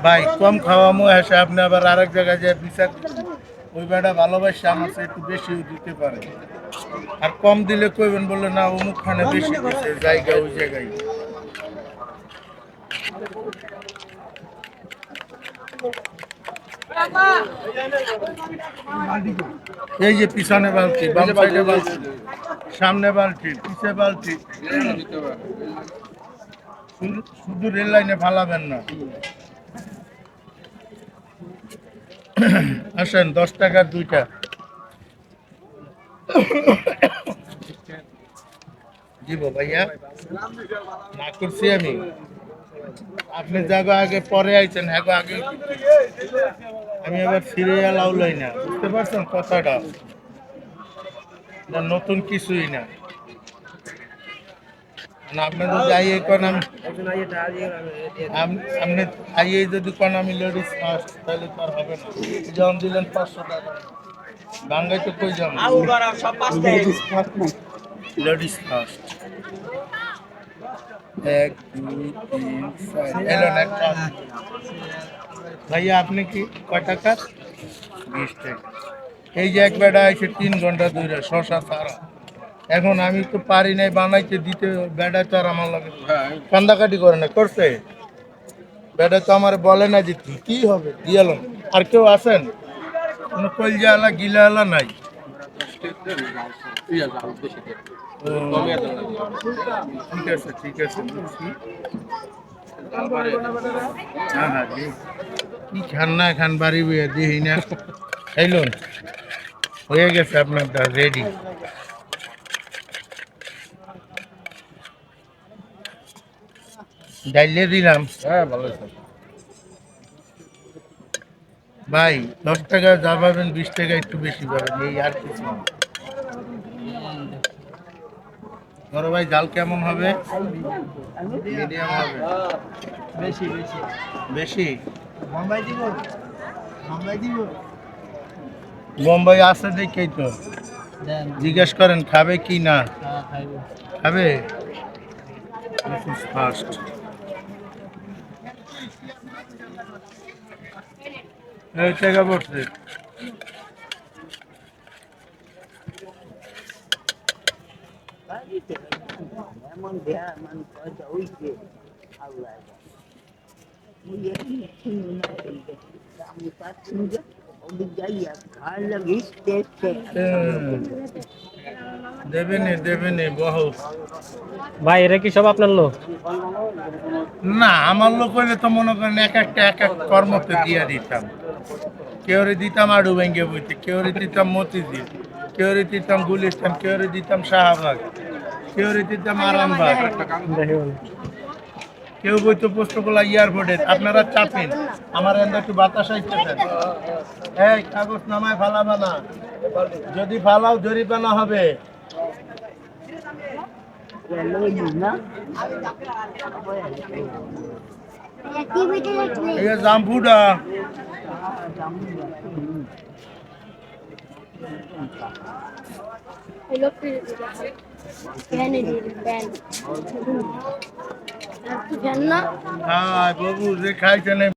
ভাই কম খাওয়ামো এসে আপনি আবার আরেক জায়গায় যে বিচার ওই বেটা ভালোবাসে আমার চেয়ে একটু বেশিও দিতে পারে। আর কম দিলে কইবেন বলে না অমুক খানে বেশি দিচ্ছে জায়গা ওই জায়গায়। এই যে পিছনে বালতি, বাম সাইডে বালতি, সামনে বালতি, পিছে বালতি, শুধু রেল লাইনে ফালাবেন না। আসেন 10 টাকার দুইটা দিব ভাইয়া, না করছি আমি। আপনি জায়গা আগে পরে আইছেন, হ্যাঁ আগে আমি আবার সিরিয়াল আউলাই না, বুঝতে পারছেন কথাটা? এটা নতুন কিছুই না। আপনি যদি আইয়ে কোন আপনি আইয়ে যদি কোন আমি লেডিস ফার্স্ট তাহলে তো আর হবে না। যখন দিলেন 500 টাকা বাঙ্গাই তো কই যাবো লেডিস ফার্স্ট। 1 2 3 4 এলো না ভাইয়া আপনি কি কয় টাকা? 20 টাকা। এই যে এক বেড়া আছে 3 ঘন্টা ধরে শশা ছাড়া। এখন আমি তো পারি নাই বানাইতে দিতে, বেড়া তো আর আমার লাগে কান্দাকাটি করে না করছে। বেড়া তো আমার বলে না যে কি হবে দিয়ালাম। আর কেউ আছেন কোনো কলজা আলা গিলা আলা নাই? ঠিক আছে ঠিক আছে বুঝছি। হ্যাঁ হ্যাঁ কি খান না খান বাড়ি বইয়া দিই না খাইলুন হয়ে গেছে আপনারটা রেডি। ডাইলে দিলাম। হ্যাঁ ভালো ভাই 10 টাকা যা পাবেন 20 টাকা একটু বেশি পাবেন, এই আর কিছু না। বড় ভাই জাল কেমন হবে? মিডিয়াম হবে। বেশি বেশি বেশি বোম্বাই দিব, বোম্বাই দিব। বোম্বাই আছে দেখেই তো জিজ্ঞেস করেন খাবে কি না। খাবে ফার্স্ট। এই টাকা পড়ছে। দেবেনি দেবেনি বহু ভাই এটা কি সব আপনার লোক? না আমার লোক হইলে তো মনে করেন এক একটা এক এক কর্মতে দিয়ে দিতাম। কেউরে দিতাম আড়ু ভেঙ্গে বইতে, কেউরে দিতাম মতিঝিল, কেউরে দিতাম গুলিস্তান, কেউরে দিতাম শাহবাগ, কেউরে দিতাম আরামবাগ, কেউ বইতো পোস্তকলা এয়ারপোর্টে। আপনারা চাপেন আমার এখানে একটু বাতাস আইতেছেন। এই কাগজ নামায় ফালাবা না, যদি ফালাও জরিমানা হবে। জাম্পুটা হ্যাঁ বাবু যে খাইছেন